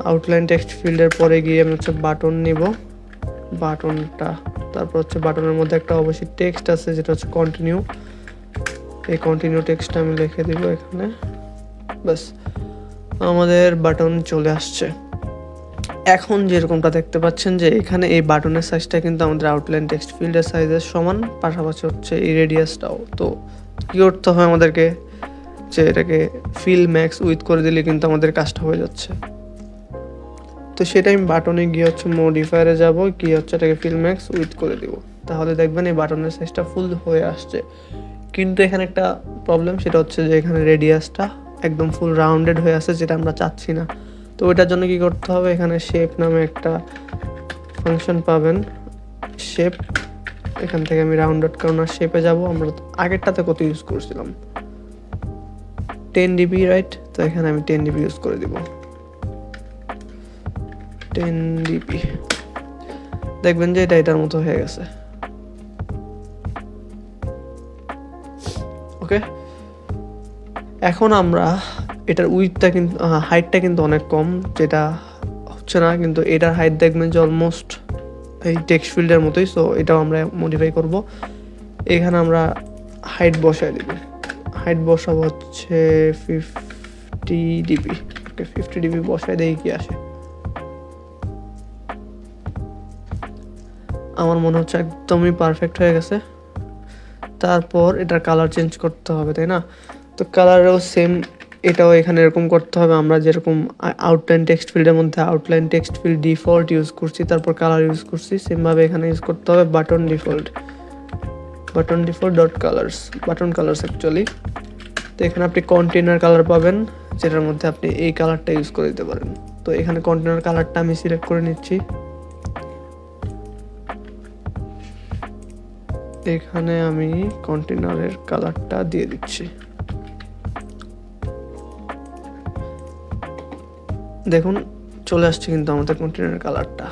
আউটলাইন টেক্সট ফিল্ডের পরে গিয়ে আমি হচ্ছে বাটন নিব, বাটনটা। তারপর হচ্ছে বাটনের মধ্যে একটা অবশ্যই টেক্সট আছে যেটা হচ্ছে কন্টিনিউ। এই কন্টিনিউ টেক্সটটা আমি লিখে দিব এখানে, ব্যাস আমাদের বাটন চলে আসছে। এখন যেরকমটা দেখতে পাচ্ছেন যে এখানে এই বাটনের সাইজটা কিন্তু আমাদের আউটলাইন টেক্সট ফিল্ডের সাইজের সমান, পাশাপাশি হচ্ছে এই রেডিয়াসটাও। তো কী করতে হবে আমাদেরকে, যে এটাকে ফিল ম্যাক্স উইথ করে দিলে কিন্তু আমাদের কাজটা হয়ে যাচ্ছে। তো সেটা আমি বাটনে গিয়ে হচ্ছে মডিফায়ারে যাব, গিয়ে হচ্ছে এটাকে ফিল ম্যাক্স উইথ করে দিব, তাহলে দেখবেন এই বাটনের সাইজটা ফুল হয়ে আসছে। কিন্তু এখানে একটা প্রবলেম, সেটা হচ্ছে যে এখানে রেডিয়াসটা একদম ফুল রাউন্ডেড হয়ে আছে, যেটা আমরা চাচ্ছি না। তো ওইটার জন্য কি করতে হবে, এখানে শেপ নামে একটা ফাংশন পাবেন, শেপ। এখান থেকে আমি রাউন্ডেড কর্নার শেপে যাব। আমরা আগেরটাতে কত ইউজ করছিলাম, 10 dB, রাইট? তো এখানে আমি 10 dB ইউজ করে দিব, 10 dB। দেখবেন যে এটা এটার মতো হয়ে গেছে। ওকে, এখন আমরা এটার উইথটা কিন্তু, হাইটটা কিন্তু অনেক কম, যেটা হচ্ছে না, কিন্তু এটার হাইট দেখবেন যে অলমোস্ট এই টেক্সট ফিল্ডের মতোই। সো এটাও আমরা মডিফাই করব। এখানে আমরা হাইট বসায় দিব, হাইট বসাবো হচ্ছে 50 dB। ওকে, 50 dB বসায় দেখি কি আসে। আমার মনে হচ্ছে একদমই পারফেক্ট হয়ে গেছে। তারপর এটার কালার চেঞ্জ করতে হবে, তাই না? তো কালারেও সেম, এটাও এখানে এরকম করতে হবে। আমরা যেরকম আউটলাইন টেক্সট ফিল্ডের মধ্যে outline text field default use করছি, তারপর কালার ইউজ করছি, সেমভাবে এখানে ইউজ করতে হবে button default dot colours, button colours actually. তো এখানে আপনি কন্টেনার কালার পাবেন, যেটার মধ্যে আপনি এই কালারটা ইউজ করে দিতে পারেন। তো এখানে কন্টেনার কালারটা আমি সিলেক্ট করে নিচ্ছি। এখানে আমি কন্টেনারের কালারটা দিয়ে দিচ্ছি। দেখুন চলে আসছে কিন্তু আমাদের কন্টেনারের কালারটা।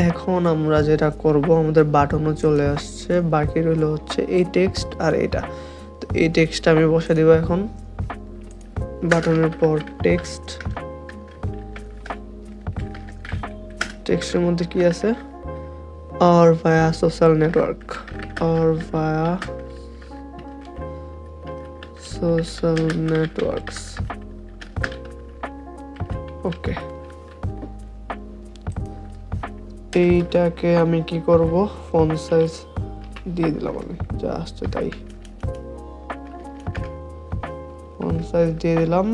এখন আমরা যেটা করব, আমাদের বাটনও চলে আসছে, বাকি রইল হচ্ছে এই টেক্সট আর এটা। তো এই টেক্সটটা আমি বসে দিব এখন বাটনের পর টেক্সট। টেক্সটের মধ্যে কি আছে, or via social network, or via social networks. ওকে, এইটাকে আমি কি করব, ফন্ট সাইজ দিয়ে দিলাম, আমি যা আসছে তাই ফন্ট সাইজ দিয়ে দিলাম।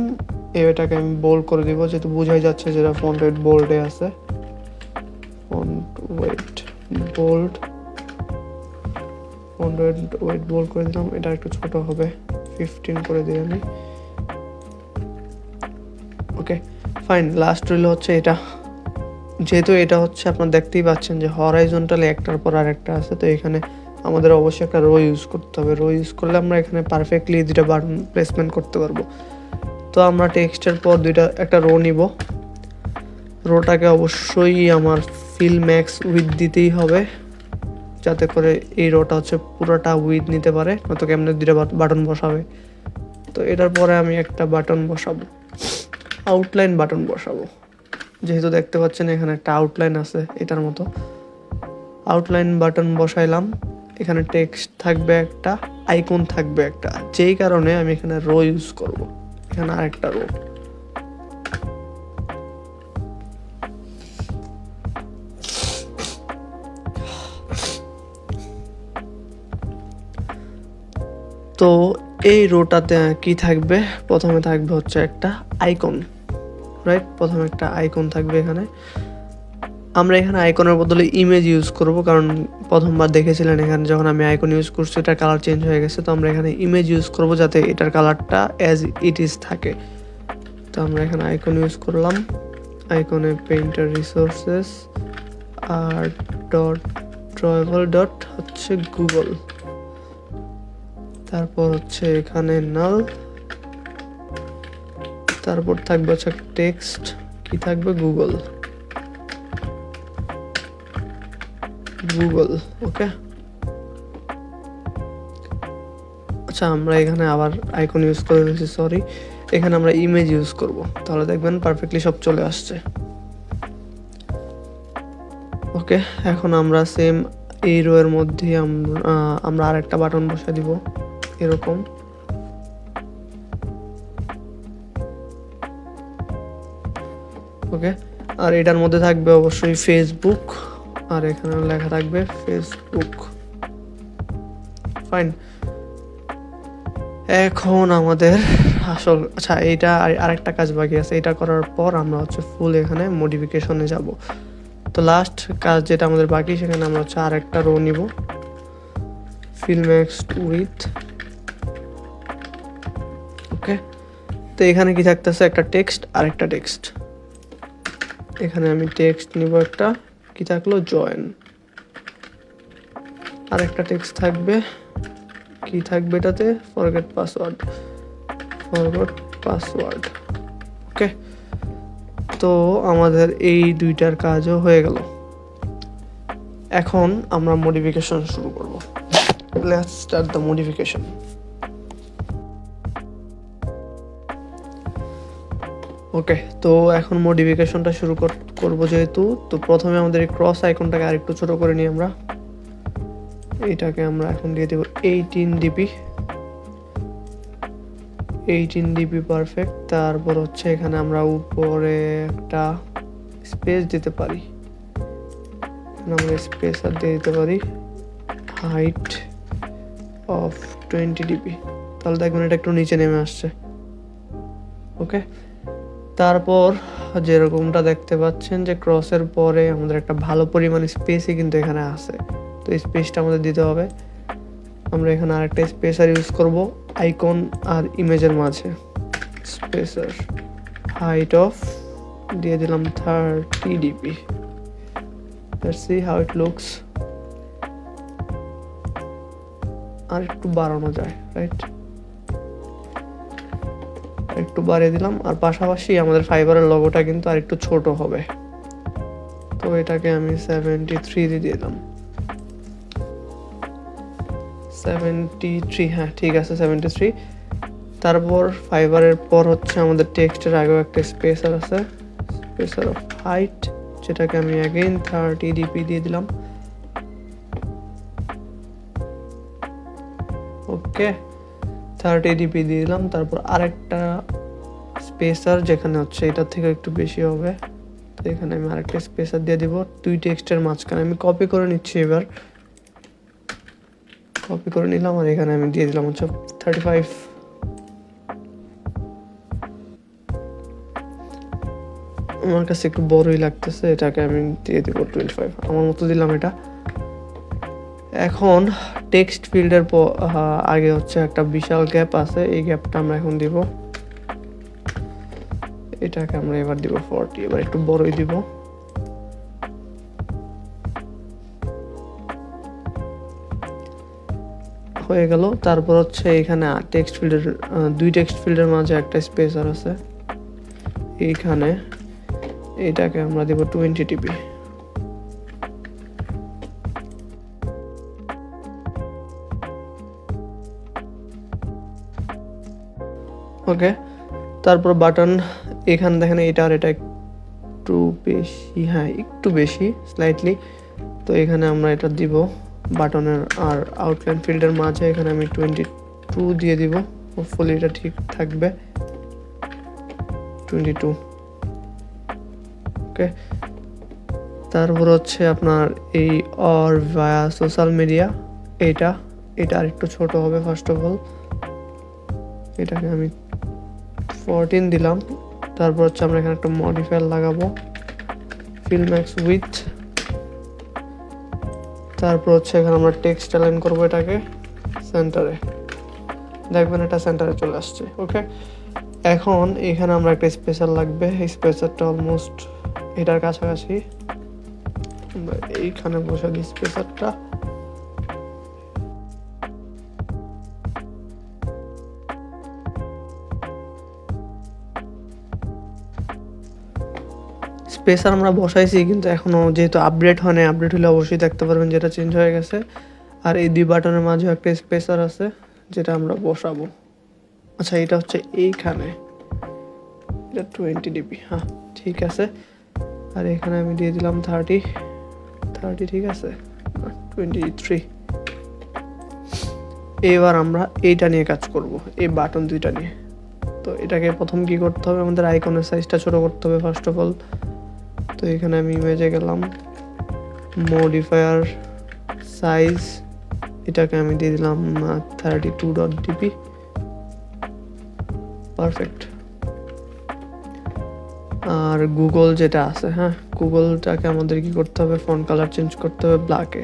এটাকে আমি বোল্ড করে দিব, যেহেতু বোঝাই যাচ্ছে যেটা ফন্ট ওয়েট বোল্ডে আছে। Font weight bold, font weight bold করে দিলাম। এটা একটু ছোট হবে, 15 করে দিই আমি। ওকে ফাইন, লাস্ট রইল হচ্ছে এটা। যেহেতু এটা হচ্ছে আপনারা দেখতেই পাচ্ছেন যে হরাইজন্টালি একটার পর আরেকটা আছে, তো এখানে আমাদের অবশ্যই একটা রো ইউজ করতে হবে। রো ইউজ করলে আমরা এখানে পারফেক্টলি দুটা বাটন প্লেসমেন্ট করতে পারবো। তো আমরা টেক্সটের পর একটা রো নিব। রোটাকে অবশ্যই আমার ফিল ম্যাক্স উইথ দিতেই হবে, যাতে করে এই রোটা হচ্ছে পুরোটা উইথ নিতে পারে, নয়তো কেমনে দুটা বাটন বসাবে। তো এটার পরে আমি একটা বাটন বসাবো, আউটলাইন বাটন বসাবো। যেহেতু দেখতে পাচ্ছেন এখানে একটা আউটলাইন আছে এটার মতো, আউটলাইন বাটন বসাইলাম। এখানে টেক্সট থাকবে একটা, আইকন থাকবে একটা, যেই কারণে আমি এখানে রো ইউজ করব। এখানে আরেকটা রো। তো এই রোটাতে কি থাকবে, প্রথমে থাকবে হচ্ছে একটা আইকন, রাইট? প্রথমে একটা আইকন থাকবে এখানে। আমরা এখানে আইকনের বদলে ইমেজ ইউজ করব, কারণ প্রথমবার দেখেছিলেন এখানে যখন আমি আইকন ইউজ করছি এটার কালার চেঞ্জ হয়ে গেছে। তো আমরা এখানে ইমেজ ইউজ করব যাতে এটার কালারটা অ্যাজ ইট ইজ থাকে। তো আমরা এখানে আইকন ইউজ করলাম। আইকনে পেইন্টার রিসোর্সেস আর ড্রয়েবল ডট হচ্ছে গুগল, তারপর হচ্ছে এখানে নাল, তারপর থাকবে হচ্ছে টেক্সট, কি থাকবে, গুগল। ওকে, আচ্ছা আমরা এখানে আবার আইকন ইউজ করে দিয়েছি, সরি। এখানে আমরা ইমেজ ইউজ করব, তাহলে দেখবেন পারফেক্টলি সব চলে আসছে। ওকে, এখন আমরা সেম এই রো এর মধ্যে আমরা আরেকটা বাটন বসে দিব এরকম। ওকে, আর এটার মধ্যে থাকবে অবশ্যই ফেসবুক, আর এখানে লেখা থাকবে ফেসবুক। ফাইন, এখন আমাদের আচ্ছা এইটা আরেকটা কাজ বাকি আছে। এটা করার পর আমরা হচ্ছে ফুল এখানে মডিফিকেশনে যাব। তো লাস্ট কাজ যেটা আমাদের বাকি, সেখানে আমরা হচ্ছে আরেকটা রো নিব, ফিল ম্যাক্স উইথ। ওকে, তো এখানে কি থাকতেছে, একটা টেক্সট আর একটা টেক্সট। এখানে আমি টেক্সট নিব একটা, কি থাকলো, জয়েন। আর একটা টেক্সট থাকবে, কি থাকবে এটাতে, ফরগেট পাসওয়ার্ড। ওকে, তো আমাদের এই দুইটার কাজও হয়ে গেল। এখন আমরা মডিফিকেশন শুরু করব। Let's start the modification. Okay, তো এখন মডিফিকেশনটা শুরু করব যেহেতু। তো প্রথমে আমাদের এই ক্রস আইকনটাকে আরেকটু ছোট করে নিই আমরা। এটাকে আমরা এখন দিয়ে দেব 18 ডিপি, পারফেক্ট। তারপর হচ্ছে এখানে আমরা উপরে একটা স্পেস দিতে পারি, আমরা স্পেস আর দিয়ে দিতে পারি হাইট অফ 20 ডিপি, তাহলে দেখবেন এটা একটু নিচে নেমে আসছে। ওকে, তারপর যেরকমটা দেখতে পাচ্ছেন যে ক্রসের পরে আমাদের একটা ভালো পরিমাণ স্পেসই কিন্তু এখানে আছে, তো স্পেসটা আমাদের দিতে হবে। আমরা এখানে আরেকটা স্পেসার ইউজ করব আইকন আর ইমেজের মাঝে। স্পেসার হাইট অফ দিয়ে দিলাম 30 dp. Let's see how it looks. আর একটু বাড়ানো যায়, রাইট? একটু একটু বাড়িয়ে দিলাম, আর পাশাপাশি আমাদের ফাইবারের লোগোটা কিন্তু আর একটু ছোট হবে। তো এটাকে আমি 73 দিয়ে দিলাম। 73, হ্যাঁ ঠিক আছে 73। তারপর ফাইবারের পর হচ্ছে আমাদের টেক্সটের আগেও একটা স্পেসার আছে, স্পেসার অফ হাইট, যেটাকে আমি অ্যাগেইন 30 ডিপি দিয়ে দিলাম। ওকে, 30 ডিপি দিয়ে দিলাম। তারপর আরেকটা স্পেসার যেখানে হচ্ছে এটার থেকে একটু বেশি হবে, তো এখানে আমি আরেকটা স্পেসার দিয়ে দিব দুই টেক্সটের মাঝখানে। আমি কপি করে নিচ্ছি, এবার কপি করে নিলাম, আর এখানে আমি দিয়ে দিলাম হচ্ছে 35। আমার কাছে একটু বড়ই লাগতেছে, এটাকে আমি দিয়ে দিব 25, আমার মতো দিলাম এটা। এখন টেক্সট ফিল্ডের আগে হচ্ছে একটা বিশাল গ্যাপ আছে, এই গ্যাপটা আমরা এখন দিব। এটাকে আমরা এবার দিব 40, এবার একটু বড়ই দিব। হয়ে গেল। তারপর হচ্ছে এখানে টেক্সট ফিল্ডের দুই টেক্সট ফিল্ডের মাঝে একটা স্পেসার আছে এইখানে, এটাকে আমরা দিব 20 ডিপি। ওকে, তারপর বাটন এখানে দেখেন এটা আর এটা একটু বেশি, হ্যাঁ একটু বেশি স্লাইটলি, তো এখানে আমরা এটা দিব বাটনের আর আউটলাইন ফিল্ডের মাঝে। এখানে আমি 22 দিয়ে দিব, হোপফুলি এটা ঠিক থাকবে 22। ওকে, তারপর হচ্ছে আপনার এই অর ভায়া সোশ্যাল মিডিয়া, এটা আর একটু ছোট হবে। ফার্স্ট অফ অল এটাকে আমি 14 দিলাম। তারপর হচ্ছে আমরা এখানে একটা মডিফায়ার লাগাবো, ফিল ম্যাক্স উইথ। তারপর হচ্ছে এখানে আমরা টেক্সট অ্যালাইন করবো এটাকে সেন্টারে, দেখবেন এটা সেন্টারে চলে আসছে। ওকে, এখন এখানে আমরা একটা স্পেসার লাগবে, এই স্পেসারটা অলমোস্ট এটার কাছাকাছি, আমরা এইখানে বসে দিই স্পেসারটা। স্পেসার আমরা বসাইছি, কিন্তু এখনো যেহেতু আপডেট হয় না, আপডেট হলে অবশ্যই দেখতে পারবেন যেটা চেঞ্জ হয়ে গেছে। আর এই দুই বাটনের মাঝে একটা স্পেসার আছে যেটা আমরা বসাবো। আচ্ছা, এটা হচ্ছে এইখানে, এটা 20 ডিপি, হ্যাঁ ঠিক আছে। আর এখানে আমি দিয়ে দিলাম 30, ঠিক আছে, 23। এবার আমরা এইটা নিয়ে কাজ করব, এই বাটন দুইটা নিয়ে। তো এটাকে প্রথম কি করতে হবে, আমাদের আইকনের সাইজটা ছোট করতে হবে ফার্স্ট অফ অল। তো এখানে আমি ইমেজে গেলাম, মডিফায়ার সাইজ, এটাকে আমি দিয়ে দিলাম 32.dp, পারফেক্ট। আর গুগল যেটা আছে, হ্যাঁ গুগলটাকে আমাদের কি করতে হবে, ফন্ট কালার চেঞ্জ করতে হবে ব্ল্যাকে,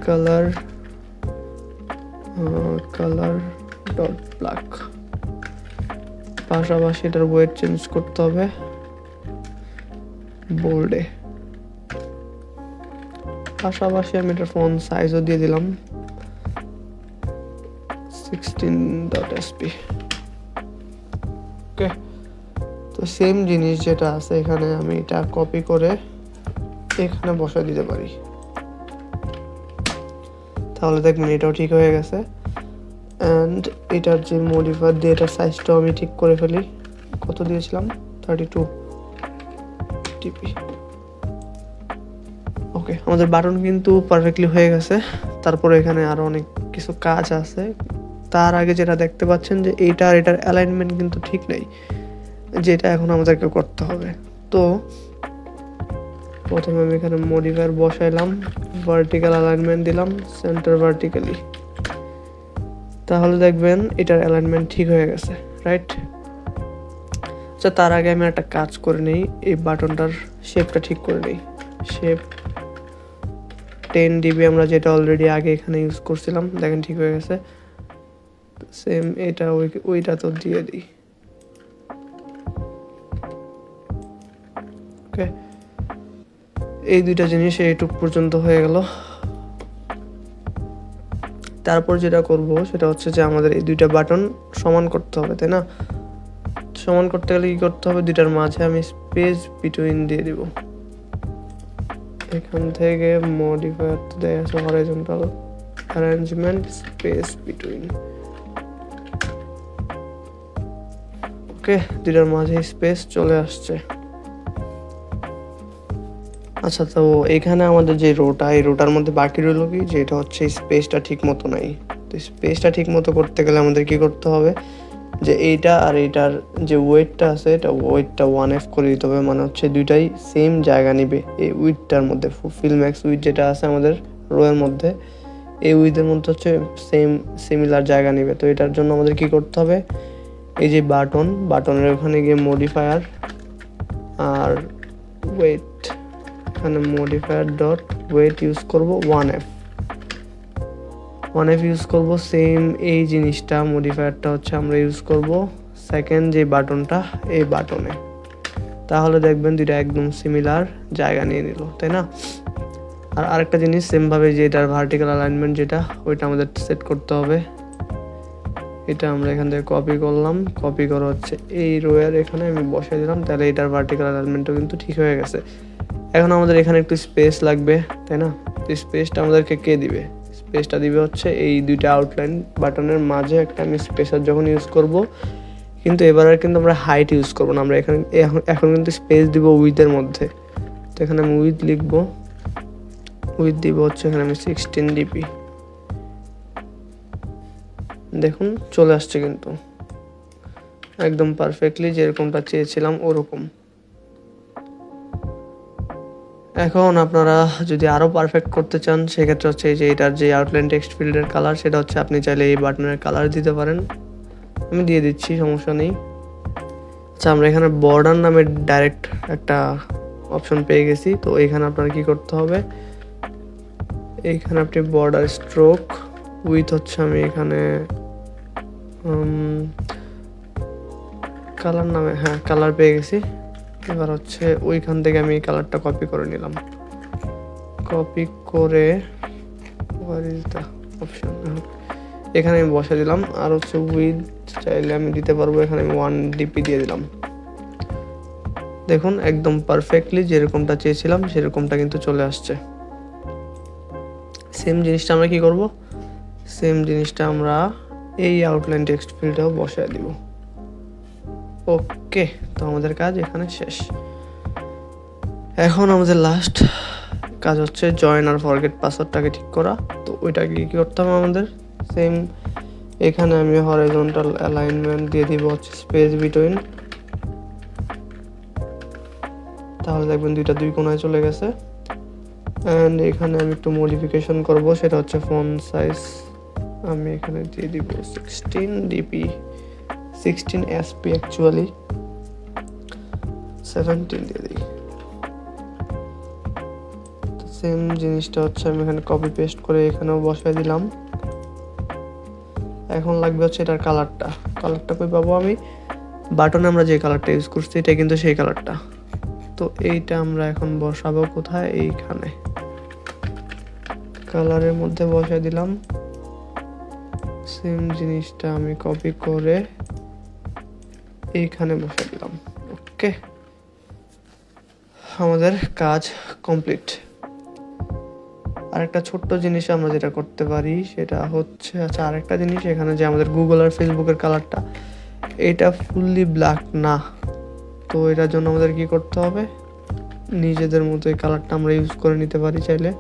কালার ডট ব্ল্যাক। পাশাপাশি এটার ওয়েট চেঞ্জ করতে হবে বোল্ডে। পাশাপাশি আমি এটার ফন্ট সাইজও দিয়ে দিলাম 16.sp। ওকে, তো সেম জিনিস যেটা আছে এখানে আমি এটা কপি করে এখানে বসিয়ে দিতে পারি, তাহলে দেখবেন এটাও ঠিক হয়ে গেছে। অ্যান্ড এটার যে মডিফায়ার দিয়ে এটার সাইজটাও আমি ঠিক করে ফেলি, কত দিয়েছিলাম 32 ডিপি। ওকে, আমাদের বাটন কিন্তু পারফেক্টলি হয়ে গেছে। তারপরে এখানে আরো অনেক কিছু কাজ আছে। তার আগে যেটা দেখতে পাচ্ছেন যে এইটা আর এটার অ্যালাইনমেন্ট কিন্তু ঠিক নেই, যেটা এখন আমাদেরকে করতে হবে। তো প্রথমে আমি এখানে মডিফায়ার বসাইলাম, ভার্টিক্যাল অ্যালাইনমেন্ট দিলাম সেন্টার ভার্টিক্যালি, তাহলে দেখবেন এটার অ্যালাইনমেন্ট ঠিক হয়ে গেছে, রাইট। আচ্ছা, তার আগে আমি একটা কাজ করে নেই, এই বাটনটার শেপটা ঠিক করে নেই। শেপ 10 ডিবি আমরা যেটা অলরেডি আগে এখানে ইউজ করছিলাম, দেখেন ঠিক হয়ে গেছে। সেম এটা ওইটা তো দিয়ে দিই। ওকে, এই দুইটা জিনিস এইটুক পর্যন্ত হয়ে গেল। তারপর যেটা করব সেটা হচ্ছে যে আমাদের এই দুইটা বাটন সমান করতে হবে, তাই না? সমান করতে গেলে কি করতে হবে, দুইটার মাঝে আমি স্পেস বিটুইন দিয়ে দিব। এখান থেকে মডিফায়ার দেয়া আছে হরাইজন্টাল অ্যারেঞ্জমেন্ট স্পেস বিটুইন। ওকে, দুইটার মাঝে স্পেস চলে আসছে। আচ্ছা, তো এখানে আমাদের যে রোটা, এই রোটার মধ্যে বাকি রইল কি, যে এটা হচ্ছে স্পেসটা ঠিক মতো নাই। তো স্পেসটা ঠিক মতো করতে গেলে আমাদের কি করতে হবে, যে এইটা আর এইটার যে ওয়েটটা আছে, এটা ওয়েটটা 1F করে দিতে হবে। মানে হচ্ছে দুইটাই সেম জায়গা নিবে এই উইথটার মধ্যে। ফিল ম্যাক্স উইথ যেটা আছে আমাদের রোয়ের মধ্যে, এই উইথের মধ্যে হচ্ছে সিমিলার জায়গা নিবে। তো এটার জন্য আমাদের কি করতে হবে, এই যে বাটনের ওখানে গিয়ে মডিফায়ার আর ওয়েট, এখানে মডিফায়ার ডট ওয়েট ইউজ করব 1F ইউজ করব। সেম এই জিনিসটা মডিফায়ারটা হচ্ছে আমরা ইউজ করব সেকেন্ড যে বাটনটা, এই বাটনে। তাহলে দেখবেন দুইটা একদম সিমিলার জায়গা নিয়ে নিল, তাই না? আর আরেকটা জিনিস সেমভাবে, যে এটার ভার্টিক্যাল অ্যালাইনমেন্ট যেটা, ওইটা আমাদের সেট করতে হবে। এটা আমরা এখান থেকে কপি করলাম, কপি করা হচ্ছে এই রোয়ের এখানে আমি বসাই দিলাম, তাহলে এটার ভার্টিক্যাল অ্যালাইনমেন্টও কিন্তু ঠিক হয়ে গেছে। এখন আমাদের এখানে একটু স্পেস লাগবে, তাই না? তো স্পেসটা আমাদেরকে কে দিবে? স্পেসটা দিবে হচ্ছে এই দুইটা আউটলাইন বাটনের মাঝে একটা আমি স্পেসার যখন ইউজ করব, কিন্তু এবার আর কিন্তু আমরা হাইট ইউজ করবো না, আমরা এখানে এখন কিন্তু স্পেস দিব উইথের মধ্যে। তো এখানে আমি উইথ লিখবো, উইথ দিব হচ্ছে এখানে আমি 16 dp। দেখুন চলে আসছে কিন্তু একদম পারফেক্টলি যেরকমটা চেয়েছিলাম ওরকম। এখন আপনারা যদি আরও পারফেক্ট করতে চান, সেক্ষেত্রে হচ্ছে এই যে এটার যে আউটলাইন টেক্সট ফিল্ডের কালার, সেটা হচ্ছে আপনি চাইলে এই বাটনের কালার দিতে পারেন। আমি দিয়ে দিচ্ছি, সমস্যা নেই। আচ্ছা, আমরা এখানে বর্ডার নামে ডাইরেক্ট একটা অপশন পেয়ে গেছি। তো এখানে আপনার কি করতে হবে, এইখানে আপনি বর্ডার স্ট্রোক উইথ হচ্ছে আমি এখানে কালার নামে, হ্যাঁ কালার পেয়ে গেছি। এবার হচ্ছে ওইখান থেকে আমি এই কালারটা কপি করে নিলাম, কপি করে অপশন এখানে আমি বসে দিলাম। আর হচ্ছে উইথ চাইলে আমি দিতে পারবো, এখানে আমি 1 dp দিয়ে দিলাম। দেখুন একদম পারফেক্টলি যেরকমটা চেয়েছিলাম সেরকমটা কিন্তু চলে আসছে। সেম জিনিসটা আমরা কি করব, সেম জিনিসটা আমরা এই আউটলাইন টেক্সট ফিল্ডেও বসায় দিব। ওকে, তো আমাদের কাজ এখানে শেষ। এখন আমাদের লাস্ট কাজ হচ্ছে জয়েন আর ফরগেট পাসওয়ার্ডটাকে ঠিক করা। তো ওইটাকে কি করতে হবে আমাদের, সেম এখানে আমি হরাইজন্টাল অ্যালাইনমেন্ট দিয়ে দিব হচ্ছে স্পেস বিটুইন। তাহলে দেখবেন দুইটা দুই কোণায় চলে গেছে। অ্যান্ড এখানে আমি একটু মডিফিকেশন করব, সেটা হচ্ছে ফন্ট সাইজ আমি এখানে দিয়ে দিব 16 dp, 16 sp অ্যাকচুয়ালি 17 দিয়ে দিই। সেম জিনিসটা হচ্ছে আমি এখানে কপি পেস্ট করে এখানেও বসাই দিলাম। এখন লাগবে হচ্ছে এটার কালারটা কই পাবো আমি, বাটনে আমরা যে কালারটা ইউজ করছি এটা কিন্তু সেই কালারটা। তো এইটা আমরা এখন বসাবো কোথায়, এইখানে কালারের মধ্যে বসাই দিলাম। সেম জিনিসটা আমি কপি করে এইখানে বসাই দিলাম। ওকে, আমাদের কাজ কমপ্লিট। আরেকটা ছোট্ট জিনিস আমরা যেটা করতে পারি সেটা হচ্ছে, আচ্ছা আরেকটা জিনিস, এখানে যে আমাদের গুগল আর ফেসবুকের কালারটা, এটা ফুললি ব্ল্যাক না। তো এটার জন্য আমাদের কি করতে হবে, নিজেদের মতো এই কালারটা আমরা ইউজ করে নিতে পারি চাইলে।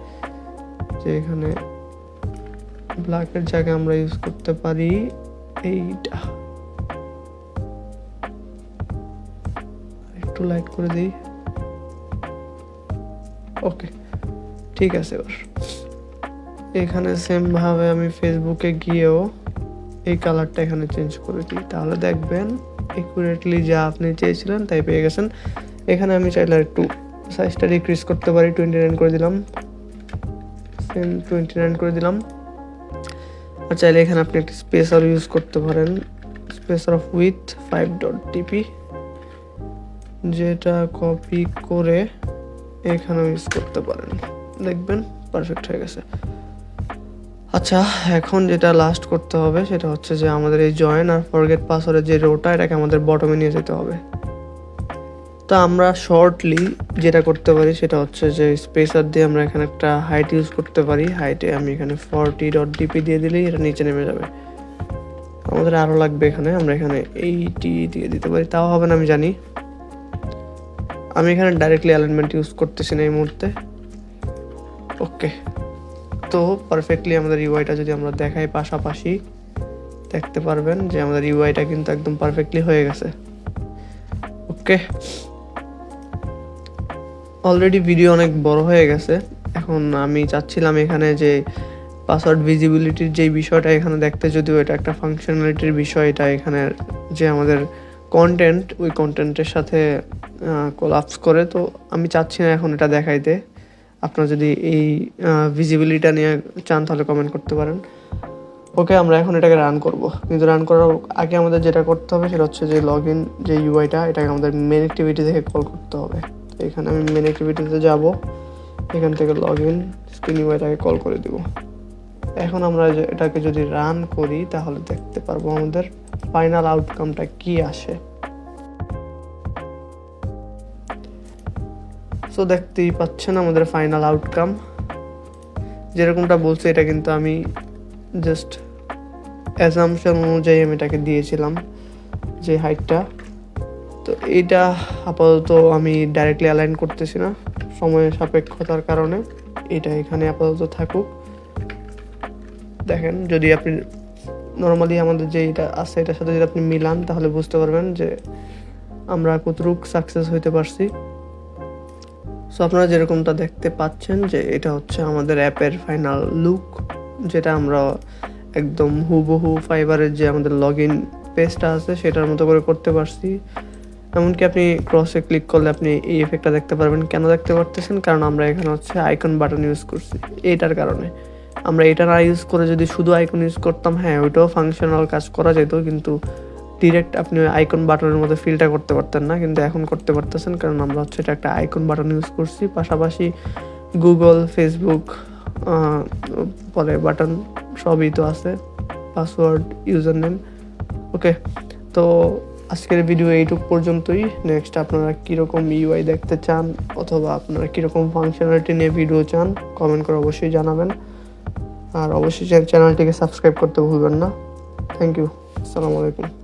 যে এখানে ব্ল্যাকের জায়গায় আমরা ইউজ করতে পারি এইটা, একটু লাইট করে দিই। ওকে, ঠিক আছে। এবার এখানে সেম ভাবে আমি ফেসবুকে গিয়েও এই কালারটা এখানে চেঞ্জ করে দিই, তাহলে দেখবেন একুরেটলি যা আপনি চেয়েছিলেন তাই পেয়ে গেছেন। এখানে আমি চাইলে একটু সাইজটা ডিক্রিজ করতে পারি, 29 করে দিলাম, সেম 29 করে দিলাম। আর চাইলে এখানে আপনি একটা স্পেসার ইউজ করতে পারেন, স্পেসার অফ উইথ 5.dp, যেটা কপি করে এখানেও ইউজ করতে পারেন, দেখবেন পারফেক্ট হয়ে গেছে। আচ্ছা, এখন যেটা লাস্ট করতে হবে সেটা হচ্ছে যে আমাদের এই জয়েন আর ফরগেট পাসওয়ার্ডের যে রোটা এটাকে আমাদের বটমে নিয়ে যেতে হবে। তো আমরা শর্টলি যেটা করতে পারি সেটা হচ্ছে যে স্পেসার দিয়ে আমরা এখানে একটা হাইট ইউজ করতে পারি। হাইটে আমি এখানে 40.dp দিয়ে দিলেই এটা নিচে নেমে যাবে। আমাদের আরও লাগবে এখানে, আমরা এখানে 80 দিয়ে দিতে পারি, তাও হবে না আমি জানি। আমি এখানে ডাইরেক্টলি অ্যালাইনমেন্ট ইউজ করতেছি না এই মুহূর্তে। ওকে, তো পারফেক্টলি আমাদের ইউআইটা যদি আমরা দেখাই পাশাপাশি দেখতে পারবেন যে আমাদের ইউআইটা কিন্তু একদম পারফেক্টলি হয়ে গেছে। ওকে, অলরেডি ভিডিও অনেক বড় হয়ে গেছে। এখন আমি চাচ্ছিলাম এখানে যে পাসওয়ার্ড ভিজিবিলিটির যেই বিষয়টা এখানে দেখতে, যদিও এটা একটা ফাংশনালিটির বিষয়, এটা এখানে যে আমাদের কন্টেন্ট ওই কন্টেন্টের সাথে কোলাপস করে, তো আমি চাচ্ছি না এখন এটা দেখাইতে। আপনারা যদি এই ভিজিবিলিটিটা নিয়ে চান তাহলে কমেন্ট করতে পারেন। ওকে, আমরা এখন এটাকে রান করব, কিন্তু রান করার আগে আমাদের যেটা করতে হবে সেটা হচ্ছে যে লগ ইন যে ইউআইটা এটাকে আমাদের মেন অ্যাক্টিভিটি থেকে কল করতে হবে। তো এখানে আমি মেন অ্যাক্টিভিটিতে যাব, এখান থেকে লগ ইন স্ক্রিন ইউআইটাকে কল করে দেব। এখন আমরা এটাকে যদি রান করি তাহলে দেখতে পারবো আমাদের ফাইনাল আউটকামটা কি আসে। সো দেখতেই পাচ্ছেন আমাদের ফাইনাল আউটকাম যেরকমটা বলছে, এটা কিন্তু আমি জাস্ট অ্যাজাম্পশন অনুযায়ী আমি এটাকে দিয়েছিলাম যে হাইটটা। তো এইটা আপাতত আমি ডাইরেক্টলি অ্যালাইন করতেছি না সময়ের সাপেক্ষতার কারণে, এটা এখানে আপাতত থাকুক। দেখেন, যদি আপনি নর্মালি আমাদের যে এটা আছে এটার সাথে যদি আপনি মিলান তাহলে বুঝতে পারবেন যে আমরা কতটুকু সাকসেস হইতে পারছি। সো আপনারা যেরকমটা দেখতে পাচ্ছেন যে এটা হচ্ছে আমাদের অ্যাপের ফাইনাল লুক, যেটা আমরা একদম হুবহু ফাইবারের যে আমাদের লগ ইন পেজটা আছে সেটার মতো করে করতে পারছি। এমনকি আপনি ক্রসে ক্লিক করলে আপনি এই এফেক্টটা দেখতে পারবেন। কেন দেখতে পারতেছেন? কারণ আমরা এখানে হচ্ছে আইকন বাটন ইউজ করছি, এইটার কারণে। আমরা এটা না ইউজ করে যদি শুধু আইকন ইউজ করতাম, হ্যাঁ ওইটাও ফাংশনাল কাজ করা যেত, কিন্তু ডিরেক্ট আপনি আইকন বাটনের মধ্যে ফিলটা করতে পারতেন না, কিন্তু এখন করতে পারতেছেন কারণ আমরা হচ্ছে এটা একটা আইকন বাটন ইউজ করছি। পাশাপাশি গুগল, ফেসবুক, পরে বাটন সবই তো আছে, পাসওয়ার্ড, ইউজার নেম। ওকে, তো আজকের ভিডিও এইটুক পর্যন্তই। নেক্সট আপনারা কীরকম ইউআই দেখতে চান অথবা আপনারা কীরকম ফাংশনালিটি নিয়ে ভিডিও চান কমেন্ট করে অবশ্যই জানাবেন। আর অবশ্যই চ্যানেলটিকে সাবস্ক্রাইব করতে ভুলবেন না। থ্যাংক ইউ, আসসালামু আলাইকুম।